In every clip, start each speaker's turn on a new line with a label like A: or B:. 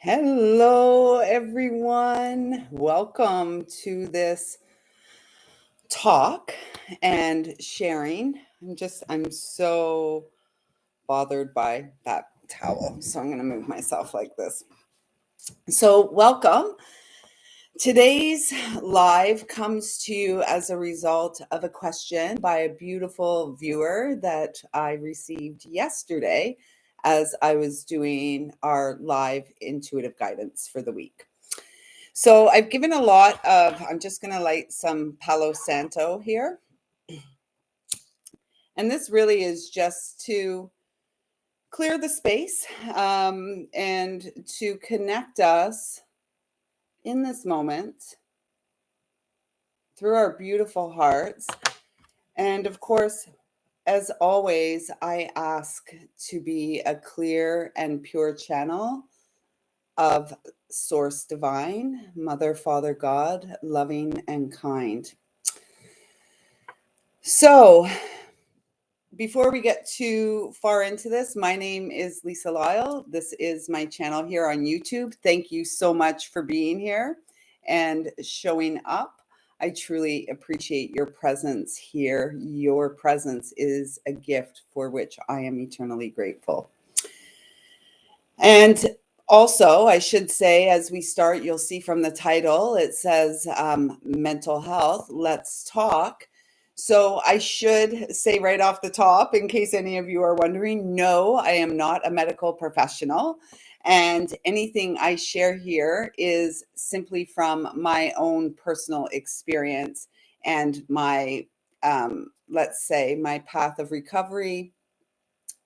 A: Hello, everyone. Welcome to this talk and sharing. I'm so bothered by that towel. So I'm going to move myself like this. So, welcome. Today's live comes to you as a result of a question by a beautiful viewer that I received yesterday as I was doing our live intuitive guidance for the week. So I've given a lot of, I'm just going to light some Palo Santo here. And this really is just to clear the space and to connect us in this moment through our beautiful hearts. And of course, as always, I ask to be a clear and pure channel of Source Divine, Mother, Father, God, loving and kind. So, before we get too far into this, my name is Lisa Lyle. This is my channel here on YouTube. Thank you so much for being here and showing up. I truly appreciate your presence here. Your presence is a gift for which I am eternally grateful. And also, I should say, as we start, you'll see from the title, it says mental health, let's talk. So I should say right off the top, in case any of you are wondering, no, I am not a medical professional. And anything I share here is simply from my own personal experience and my, let's say, my path of recovery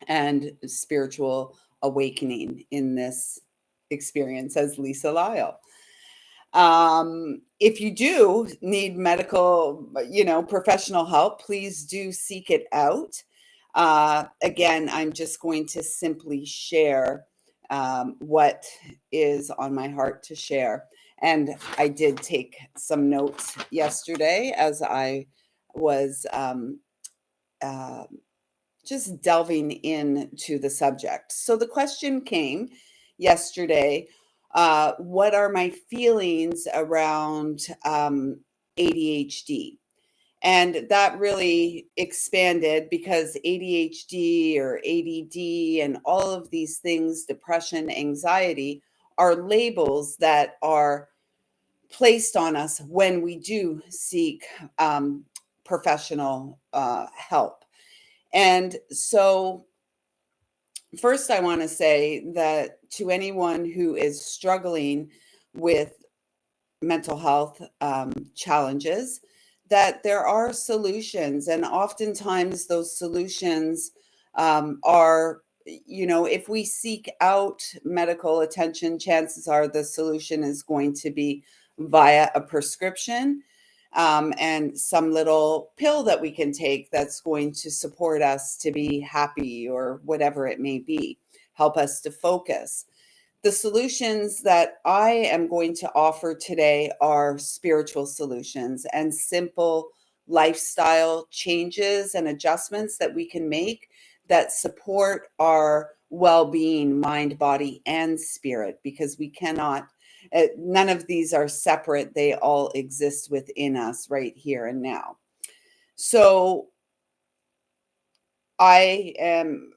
A: and spiritual awakening in this experience as Lisa Lyle. If you do need medical, professional help, please do seek it out. Again, I'm just going to simply share what is on my heart to share. And I did take some notes yesterday as I was just delving into the subject. So the question came yesterday, what are my feelings around ADHD? And that really expanded because ADHD or ADD and all of these things, depression, anxiety, are labels that are placed on us when we do seek professional help. And so, first, I want to say that to anyone who is struggling with mental health challenges, that there are solutions. And oftentimes, those solutions are, if we seek out medical attention, chances are the solution is going to be via a prescription. And some little pill that we can take that's going to support us to be happy or whatever it may be, help us to focus. The solutions that I am going to offer today are spiritual solutions and simple lifestyle changes and adjustments that we can make that support our well-being, mind, body, and spirit, because we cannot none of these are separate. They all exist within us right here and now. So I'm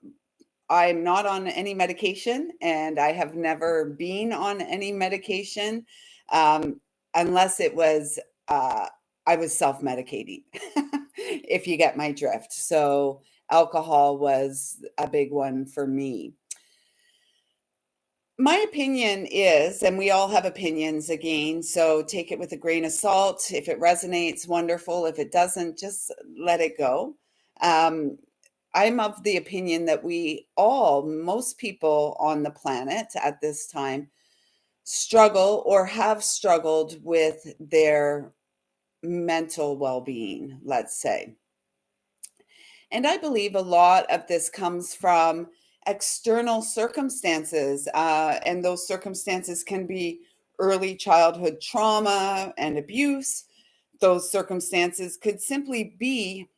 A: not on any medication, and I have never been on any medication unless it was I was self-medicating, if you get my drift. So alcohol was a big one for me. My opinion is, and we all have opinions again, so take it with a grain of salt. If it resonates, wonderful. If it doesn't, just let it go. Um, I'm of the opinion that most people on the planet at this time, struggle or have struggled with their mental well being, let's say. And I believe a lot of this comes from external circumstances, and those circumstances can be early childhood trauma and abuse. Those circumstances could simply be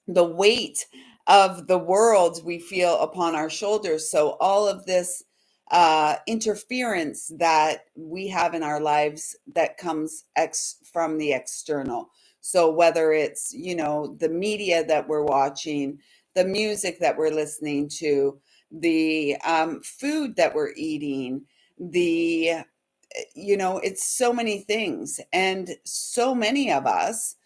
A: the weight of the world we feel upon our shoulders. So all of this interference that we have in our lives that comes from the external. So whether it's, the media that we're watching, the music that we're listening to, the food that we're eating, it's so many things. And so many of us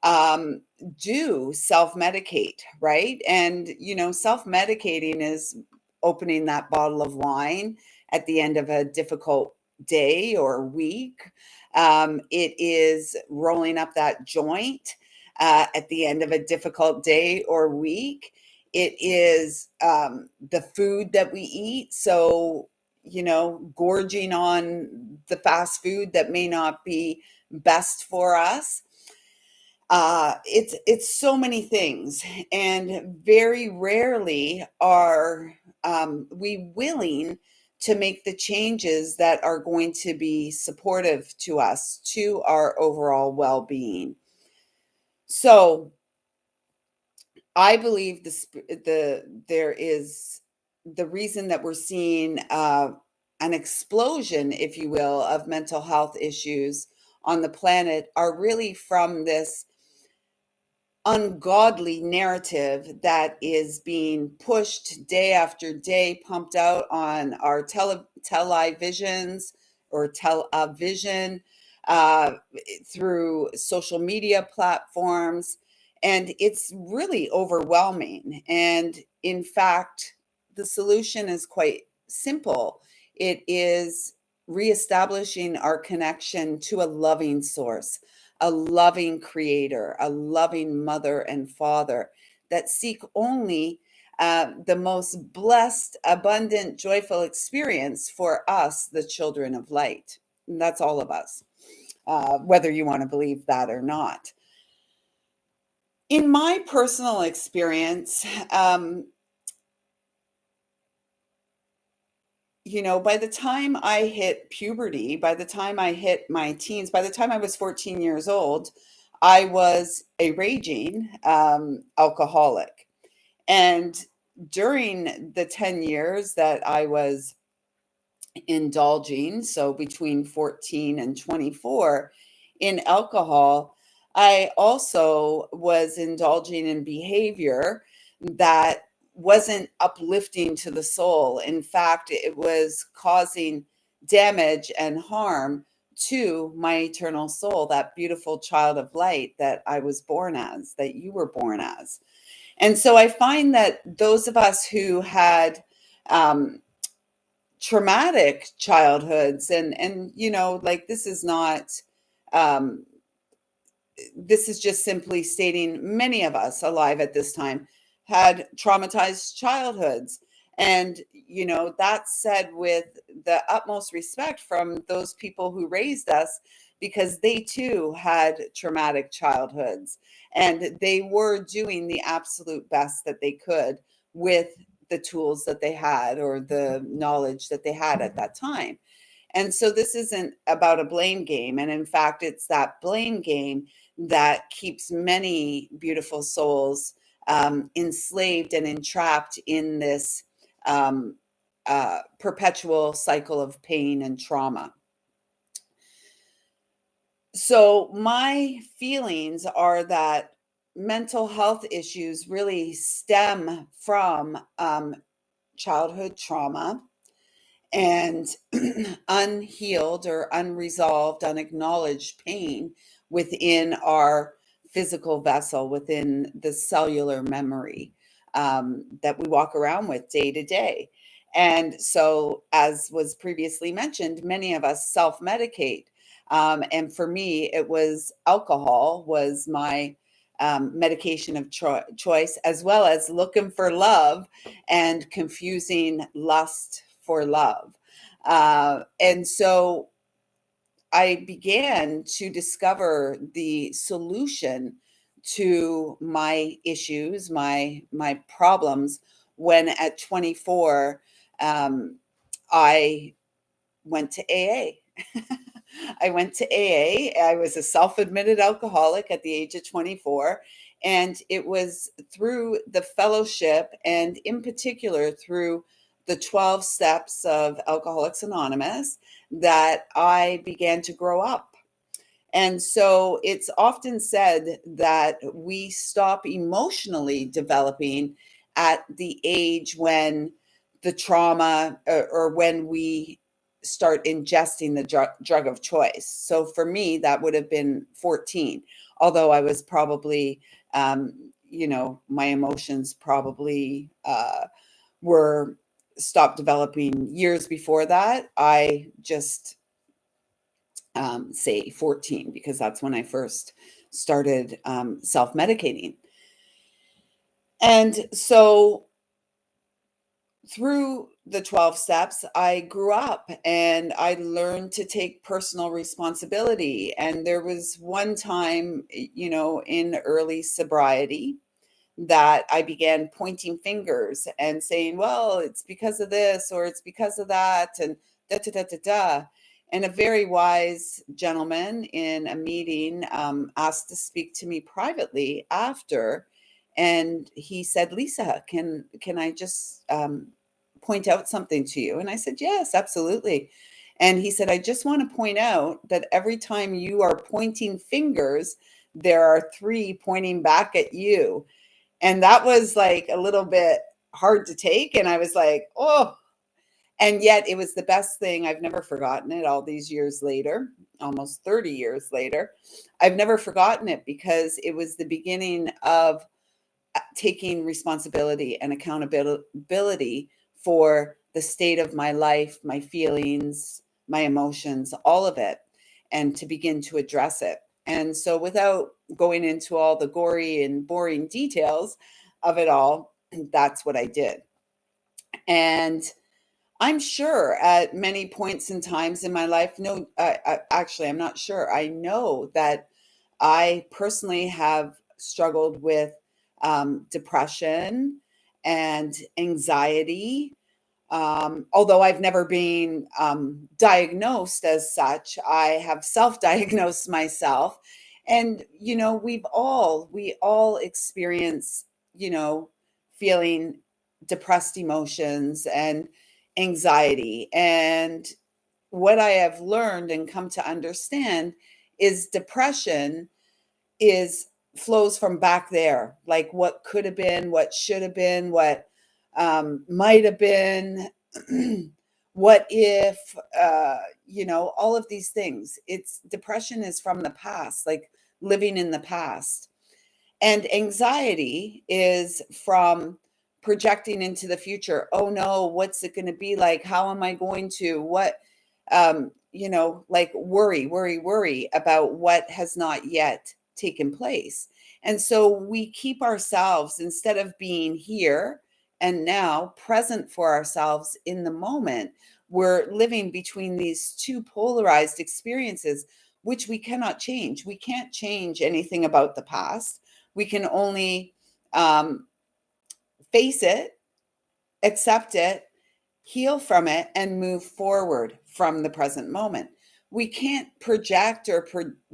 A: um, do self medicate, right? And, self medicating is opening that bottle of wine at the end of a difficult day or week. It is rolling up that joint at the end of a difficult day or week. It is the food that we eat. So, gorging on the fast food that may not be best for us. It's so many things, and very rarely are we willing to make the changes that are going to be supportive to us, to our overall well-being. So I believe there is the reason that we're seeing an explosion, if you will, of mental health issues on the planet are really from this ungodly narrative that is being pushed day after day, pumped out on our televisions or television, uh, through social media platforms. And it's really overwhelming. And in fact, the solution is quite simple. It is reestablishing our connection to a loving source, a loving creator, a loving mother and father that seek only the most blessed, abundant, joyful experience for us, the children of light. And that's all of us, whether you want to believe that or not. In my personal experience, by the time I hit puberty, by the time I hit my teens, by the time I was 14 years old, I was a raging alcoholic. And during the 10 years that I was indulging, so between 14 and 24, in alcohol, I also was indulging in behavior that wasn't uplifting to the soul. In fact, it was causing damage and harm to my eternal soul, that beautiful child of light that I was born as, that you were born as. And so I find that those of us who had um, traumatic childhoods, and like, this is not um this is just simply stating many of us alive at this time had traumatized childhoods. And that said, with the utmost respect from those people who raised us, because they too had traumatic childhoods, and they were doing the absolute best that they could with the tools that they had, or the knowledge that they had at that time. And so this isn't about a blame game. And in fact, it's that blame game that keeps many beautiful souls enslaved and entrapped in this um, perpetual cycle of pain and trauma. So my feelings are that mental health issues really stem from childhood trauma and unhealed or unresolved, unacknowledged pain within our physical vessel, within the cellular memory that we walk around with day to day. And so, as was previously mentioned, many of us self medicate. And for me, it was alcohol was my medication of choice, as well as looking for love and confusing lust for love. And so I began to discover the solution to my issues, my problems, when at 24, um, I went to AA. I went to AA. I was a self-admitted alcoholic at the age of 24. And it was through the fellowship, and in particular through the 12 steps of Alcoholics Anonymous that I began to grow up. And so it's often said that we stop emotionally developing at the age when the trauma or when we start ingesting the drug of choice. So for me, that would have been 14, although I was probably, my emotions probably were stopped developing years before that. I just say 14 because that's when I first started self-medicating. And so through the 12 steps, I grew up and I learned to take personal responsibility. And there was one time, in early sobriety that I began pointing fingers and saying, well, it's because of this or it's because of that, and da da da da da. And a very wise gentleman in a meeting asked to speak to me privately after. And he said, Lisa, can I just point out something to you? And I said, yes, absolutely. And he said, I just want to point out that every time you are pointing fingers, there are 3 pointing back at you. And that was like a little bit hard to take. And I was like, oh, and yet it was the best thing. I've never forgotten it all these years later, almost 30 years later. I've never forgotten it because it was the beginning of taking responsibility and accountability for the state of my life, my feelings, my emotions, all of it, and to begin to address it. And so without going into all the gory and boring details of it all, that's what I did. And I'm sure at many points in times in my life, no, actually, I'm not sure. I know that I personally have struggled with depression and anxiety. Although I've never been diagnosed as such, I have self-diagnosed myself. And, we all experience, feeling depressed emotions and anxiety. And what I have learned and come to understand is depression is flows from back there, like what could have been, what should have been, what might have been, what if, all of these things. It's depression is from the past, like living in the past. And anxiety is from projecting into the future. Oh no, what's it going to be like? How am I going to, like worry about what has not yet taken place. And so we keep ourselves, instead of being here and now present for ourselves in the moment, we're living between these two polarized experiences, which we cannot change. We can't change anything about the past. We can only face it, accept it, heal from it, and move forward from the present moment. We can't project or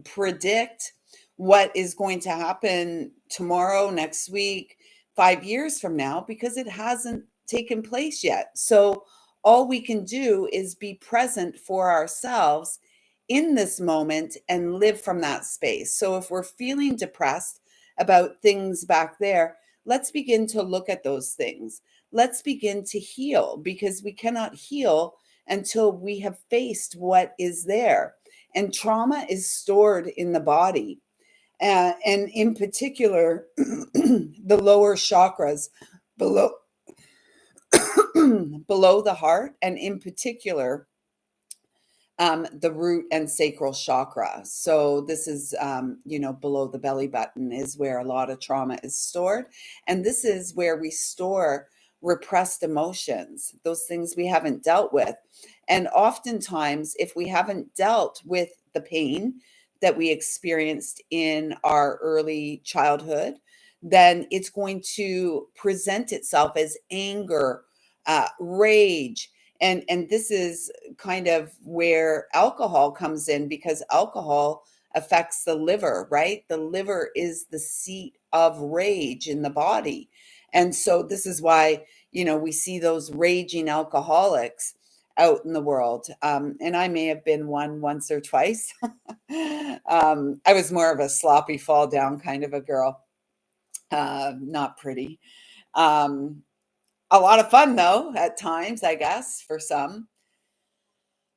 A: predict what is going to happen tomorrow, next week, 5 years from now, because it hasn't taken place yet. So all we can do is be present for ourselves in this moment and live from that space. So if we're feeling depressed about things back there, let's begin to look at those things. Let's begin to heal, because we cannot heal until we have faced what is there. And trauma is stored in the body. And in particular, the lower chakras below, below the heart, and in particular, the root and sacral chakra. So this is, below the belly button is where a lot of trauma is stored. And this is where we store repressed emotions, those things we haven't dealt with. And oftentimes, if we haven't dealt with the pain that we experienced in our early childhood, then it's going to present itself as anger, rage. And this is kind of where alcohol comes in, because alcohol affects the liver, right? The liver is the seat of rage in the body. And so this is why, we see those raging alcoholics out in the world. And I may have been one once or twice. I was more of a sloppy fall down kind of a girl. Not pretty. Um, a lot of fun though, at times, I guess, for some.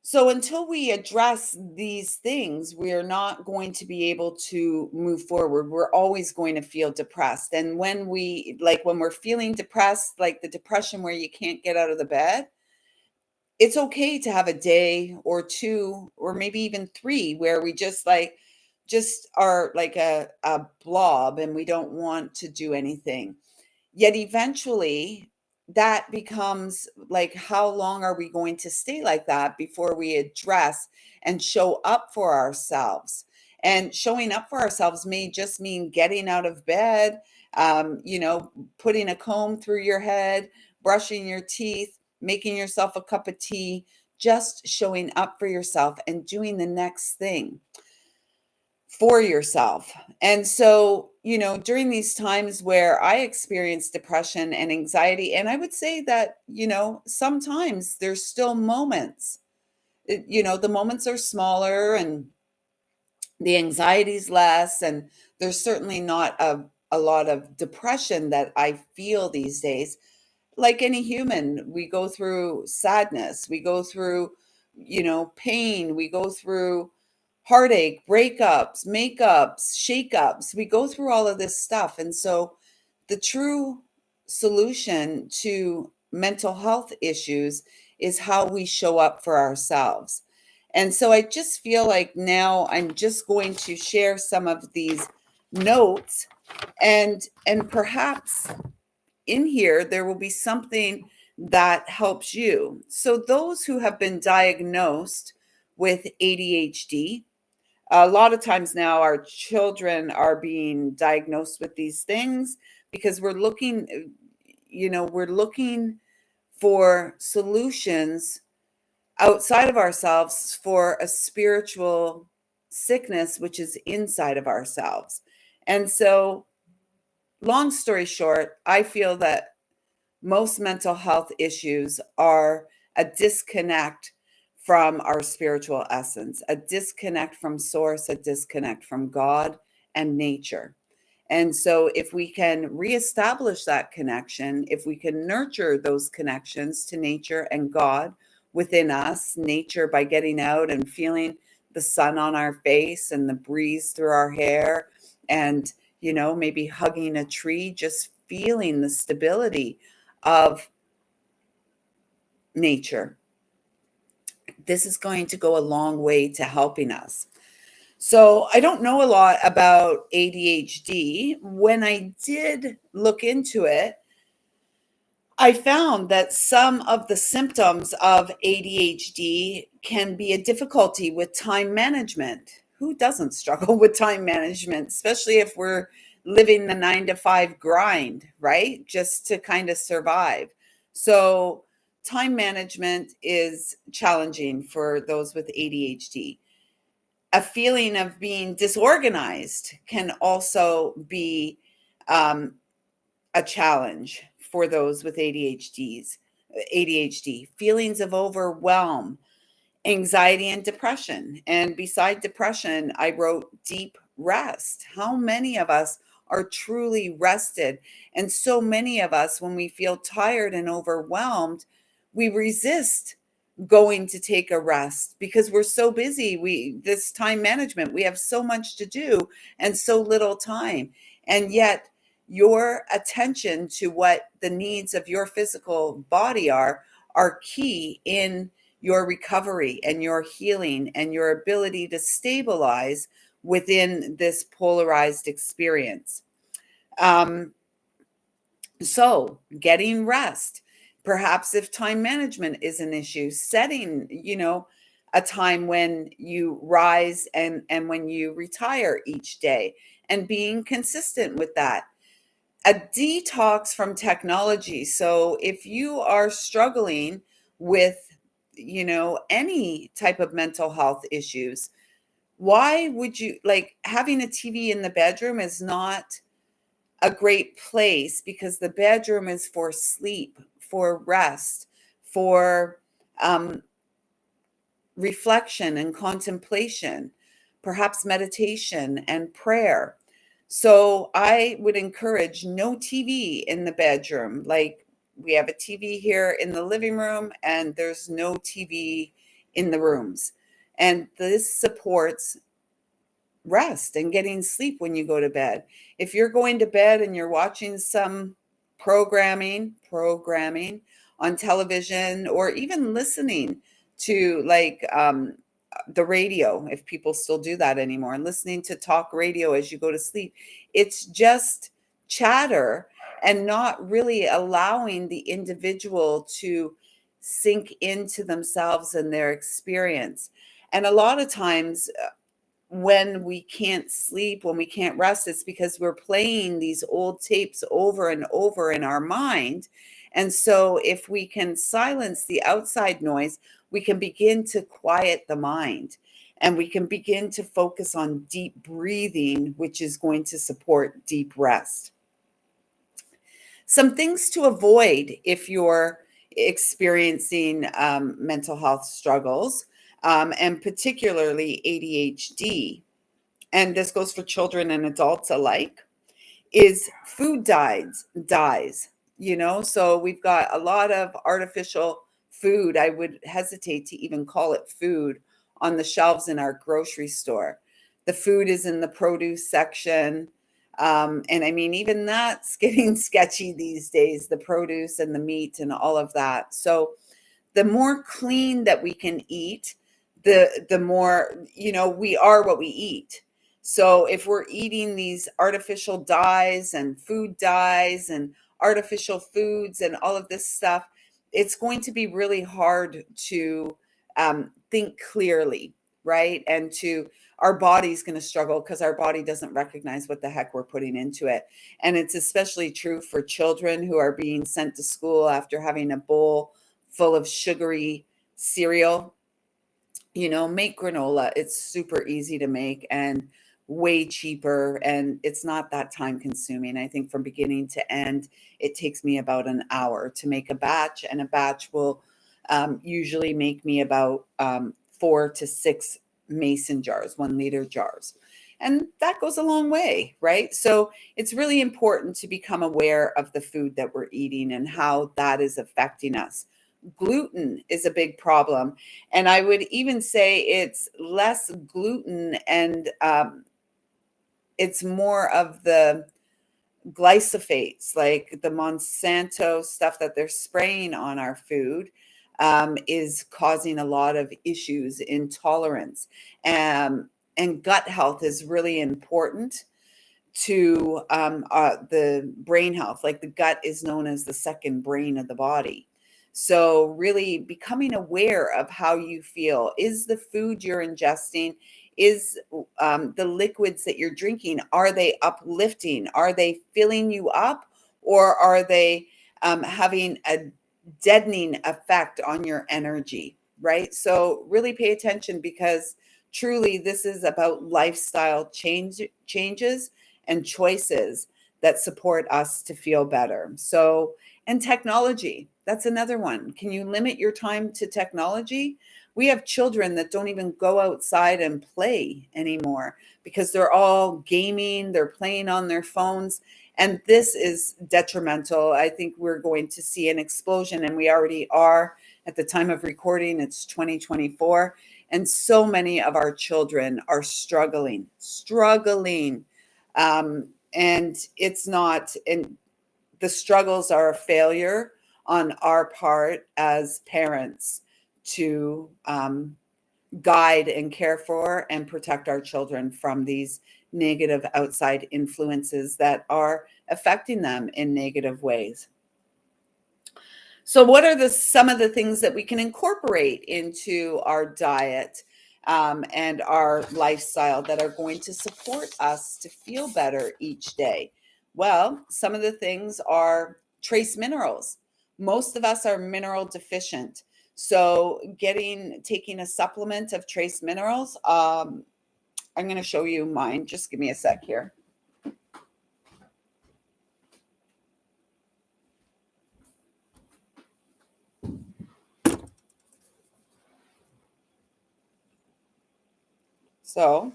A: So until we address these things, we are not going to be able to move forward. We're always going to feel depressed. And when we're feeling depressed, like the depression where you can't get out of the bed, it's okay to have a day or two or maybe even three where we just are like a blob and we don't want to do anything. Yet eventually that becomes like, how long are we going to stay like that before we address and show up for ourselves? And showing up for ourselves may just mean getting out of bed, putting a comb through your head, brushing your teeth, making yourself a cup of tea, just showing up for yourself and doing the next thing for yourself. And so, during these times where I experience depression and anxiety, and I would say that, sometimes there's still moments, the moments are smaller and the anxiety's less, and there's certainly not a lot of depression that I feel these days. Like any human, we go through sadness, we go through, pain, we go through heartache, breakups, makeups, shakeups. We go through all of this stuff. And so the true solution to mental health issues is how we show up for ourselves. And so I just feel like now I'm just going to share some of these notes, and perhaps in here there will be something that helps you. So those who have been diagnosed with ADHD, a lot of times now our children are being diagnosed with these things because we're looking for solutions outside of ourselves for a spiritual sickness which is inside of ourselves. And so, long story short, I feel that most mental health issues are a disconnect from our spiritual essence, a disconnect from source, a disconnect from God and nature. And so, if we can reestablish that connection, if we can nurture those connections to nature and God within us, nature by getting out and feeling the sun on our face and the breeze through our hair, and, maybe hugging a tree, just feeling the stability of nature, this is going to go a long way to helping us. So I don't know a lot about ADHD. When I did look into it, I found that some of the symptoms of ADHD can be a difficulty with time management. Who doesn't struggle with time management, especially if we're living the 9 to 5 grind, right? Just to kind of survive. So, time management is challenging for those with ADHD. A feeling of being disorganized can also be um, a challenge for those with ADHD, feelings of overwhelm, anxiety, and depression. And beside depression, I wrote deep rest. How many of us are truly rested? And so many of us, when we feel tired and overwhelmed, we resist going to take a rest because we're so busy. This time management, we have so much to do and so little time. And yet your attention to what the needs of your physical body are key in your recovery and your healing and your ability to stabilize within this polarized experience. Um, so, getting rest, perhaps if time management is an issue, setting, a time when you rise and when you retire each day, and being consistent with that. A detox from technology. So if you are struggling with, any type of mental health issues, why would you, like, having a TV in the bedroom is not a great place, because the bedroom is for sleep, for rest, for reflection and contemplation, perhaps meditation and prayer. So I would encourage no TV in the bedroom. Like, we have a TV here in the living room, and there's no TV in the rooms. And this supports rest and getting sleep when you go to bed. If you're going to bed and you're watching some programming on television, or even listening to, like, the radio, if people still do that anymore, and listening to talk radio as you go to sleep, it's just chatter and not really allowing the individual to sink into themselves and their experience. And a lot of times, when we can't sleep, when we can't rest, it's because we're playing these old tapes over and over in our mind. And so, if we can silence the outside noise, we can begin to quiet the mind, and we can begin to focus on deep breathing, which is going to support deep rest. Some things to avoid if you're experiencing mental health struggles, and particularly ADHD, and this goes for children and adults alike, is food dyes. So we've got a lot of artificial food. I would hesitate to even call it food on the shelves in our grocery store. The food is in the produce section. And I mean, even that's getting sketchy these days, the produce and the meat and all of that. So the more clean that we can eat, the more, we are what we eat. So if we're eating these artificial dyes and food dyes and artificial foods and all of this stuff, it's going to be really hard to think clearly, right? And our body's going to struggle because our body doesn't recognize what the heck we're putting into it. And it's especially true for children who are being sent to school after having a bowl full of sugary cereal. Make granola. It's super easy to make and way cheaper, and it's not that time consuming. I think from beginning to end, it takes me about an hour to make a batch, and a batch will usually make me about 4 to 6 mason jars, 1 liter jars. And that goes a long way, right? So it's really important to become aware of the food that we're eating and how that is affecting us. Gluten is a big problem. And I would even say it's less gluten, and it's more of the glyphosates, like the Monsanto stuff that they're spraying on our food, is causing a lot of issues, intolerance. And gut health is really important to the brain health. Like, the gut is known as the second brain of the body. So really becoming aware of how you feel. Is the food you're ingesting, is the liquids that you're drinking, are they uplifting? Are they filling you up? Or are they having a deadening effect on your energy, right? So really pay attention, because truly this is about lifestyle changes and choices that support us to feel better. So, and technology, that's another one. Can you limit your time to technology? We have children that don't even go outside and play anymore because they're all gaming, they're playing on their phones. And this is detrimental. I think we're going to see an explosion, and we already are. At the time of recording, it's 2024. And so many of our children are struggling. And it's not, and the struggles are a failure on our part as parents to guide and care for and protect our children from these negative outside influences that are affecting them in negative ways. So what are some of the things that we can incorporate into our diet and our lifestyle that are going to support us to feel better each day? Well, some of the things are trace minerals. Most of us are mineral deficient. So taking a supplement of trace minerals, I'm going to show you mine. Just give me a sec here. So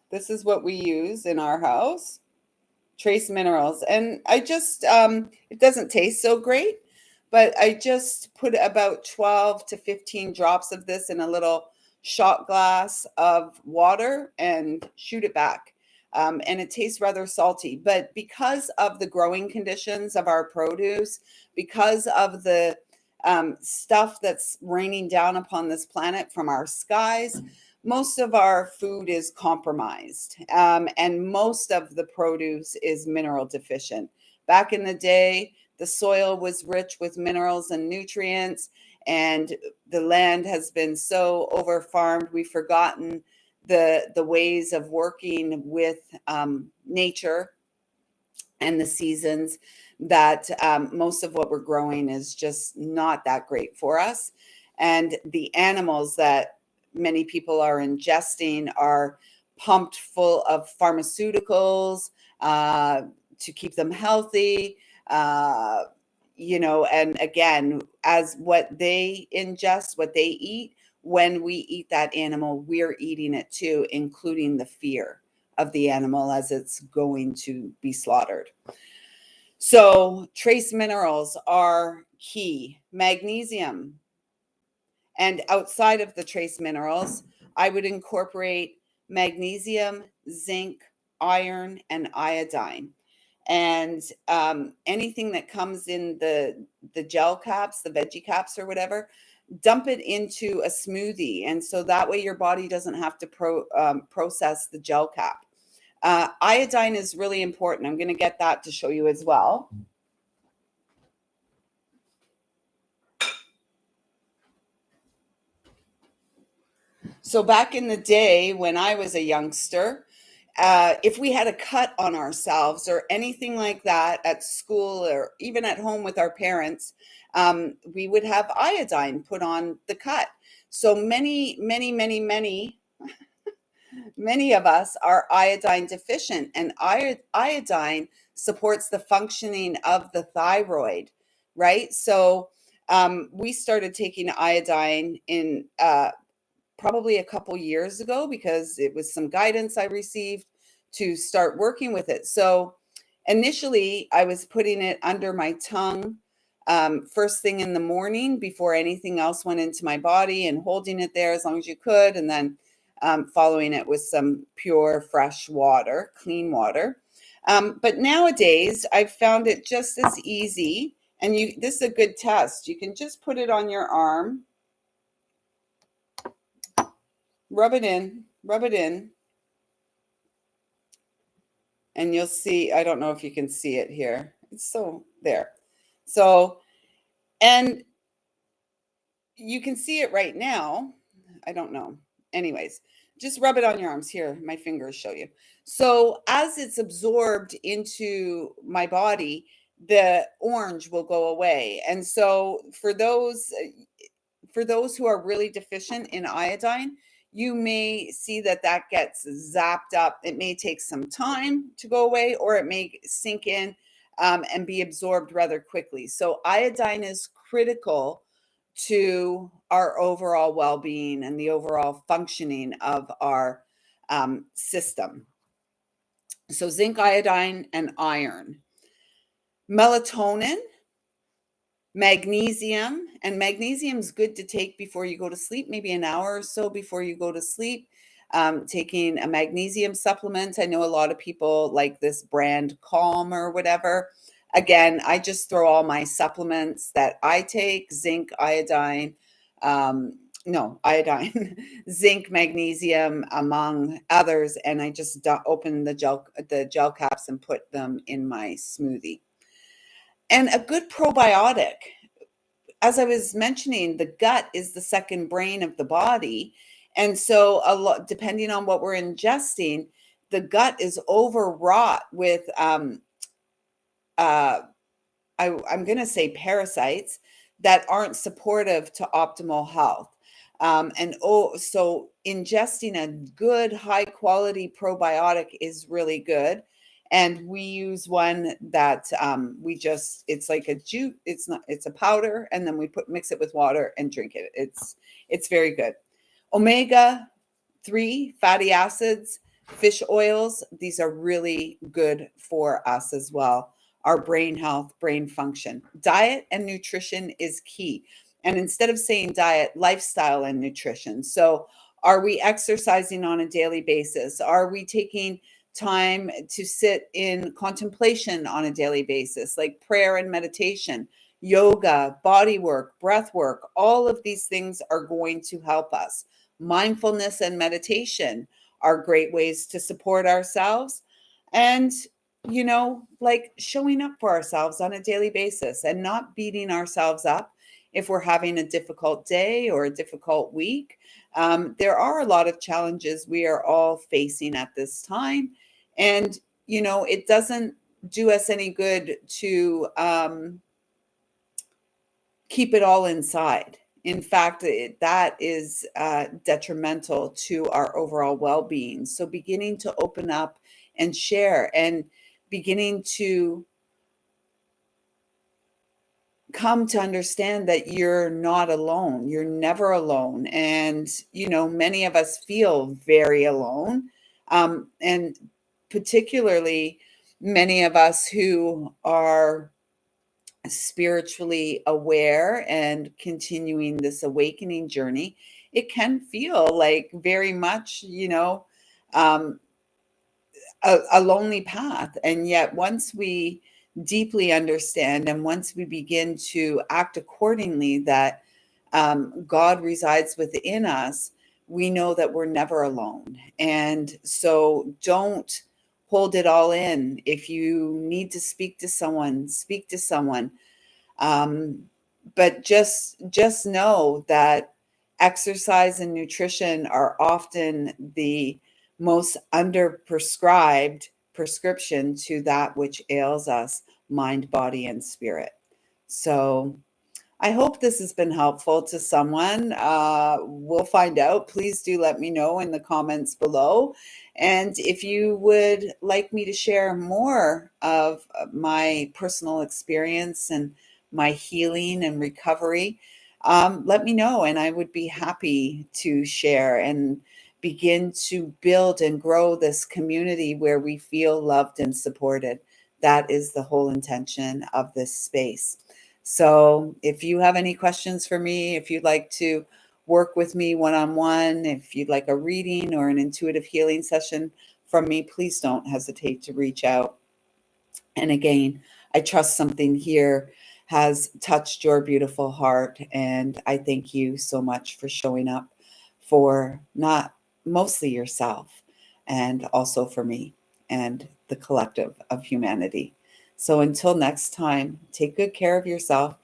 A: this is what we use in our house. Trace minerals. And I just, it doesn't taste so great, but I just put about 12 to 15 drops of this in a little shot glass of water and shoot it back. And it tastes rather salty, but because of the growing conditions of our produce, because of the stuff that's raining down upon this planet from our skies, most of our food is compromised, and most of the produce is mineral deficient. Back in the day, the soil was rich with minerals and nutrients, and the land has been so over-farmed, we've forgotten the ways of working with nature and the seasons, that most of what we're growing is just not that great for us. And the animals that many people are ingesting are pumped full of pharmaceuticals to keep them healthy. And again, as what they ingest, what they eat, when we eat that animal, we're eating it too, including the fear of the animal as it's going to be slaughtered. So trace minerals are key. Magnesium. And outside of the trace minerals, I would incorporate magnesium, zinc, iron, and iodine. And anything that comes in the gel caps, the veggie caps or whatever, dump it into a smoothie. And so that way your body doesn't have to process the gel cap. Iodine is really important. I'm going to get that to show you as well. So back in the day when I was a youngster, if we had a cut on ourselves or anything like that at school or even at home with our parents, we would have iodine put on the cut. So many of us are iodine deficient, and iodine supports the functioning of the thyroid, right? So we started taking iodine in probably a couple years ago because it was some guidance I received to start working with it. So initially, I was putting it under my tongue first thing in the morning before anything else went into my body, and holding it there as long as you could, and then following it with some pure, fresh water, clean water. But nowadays, I've found it just as easy. And this is a good test. You can just put it on your arm. Rub it in, and you'll see, I don't know if you can see it here. It's so there. So, and you can see it right now. I don't know. Anyways, just rub it on your arms. Here, my fingers show you. So as it's absorbed into my body, the orange will go away. And so for those who are really deficient in iodine, you may see that gets zapped up. It may take some time to go away, or it may sink in and be absorbed rather quickly. So iodine is critical to our overall well-being and the overall functioning of our system. So zinc, iodine, and iron. Melatonin, magnesium, and magnesium is good to take before you go to sleep, maybe an hour or so before you go to sleep. Taking a magnesium supplement. I know a lot of people like this brand Calm or whatever. Again, I just throw all my supplements that I take, zinc, iodine, iodine, zinc, magnesium, among others, and I just open the gel caps and put them in my smoothie. And a good probiotic. As I was mentioning, the gut is the second brain of the body. And so a lot, depending on what we're ingesting, the gut is overwrought with, I'm going to say parasites that aren't supportive to optimal health. So ingesting a good, high quality probiotic is really good. And we use one that it's like a juice. It's a powder, and then we mix it with water and drink it. It's very good. Omega 3 fatty acids, fish oils. These are really good for us as well. Our brain health, brain function. Diet and nutrition is key. And instead of saying diet, lifestyle and nutrition. So, are we exercising on a daily basis? Are we taking time to sit in contemplation on a daily basis, like prayer and meditation, yoga, body work, breath work? All of these things are going to help us. Mindfulness and meditation are great ways to support ourselves. And, like showing up for ourselves on a daily basis and not beating ourselves up if we're having a difficult day or a difficult week. There are a lot of challenges we are all facing at this time. And, it doesn't do us any good to keep it all inside. In fact, that is detrimental to our overall well being. So, beginning to open up and share and beginning to come to understand that you're not alone. You're never alone. And, many of us feel very alone. And particularly many of us who are spiritually aware and continuing this awakening journey, it can feel like very much, um, a lonely path. And yet, once we deeply understand and once we begin to act accordingly, that God resides within us, we know that we're never alone. And so don't hold it all in. If you need to speak to someone, speak to someone. But just know that exercise and nutrition are often the most underprescribed prescription to that which ails us, mind, body, and spirit. So I hope this has been helpful to someone. We'll find out. Please do let me know in the comments below. And if you would like me to share more of my personal experience and my healing and recovery, let me know. And I would be happy to share and begin to build and grow this community where we feel loved and supported. That is the whole intention of this space. So if you have any questions for me, if you'd like to work with me one-on-one, if you'd like a reading or an intuitive healing session from me, please don't hesitate to reach out. And again, I trust something here has touched your beautiful heart. And I thank you so much for showing up for not mostly yourself and also for me and the collective of humanity. So until next time, take good care of yourself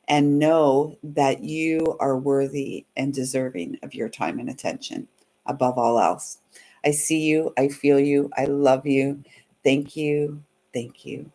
A: and know that you are worthy and deserving of your time and attention above all else. I see you. I feel you. I love you. Thank you. Thank you.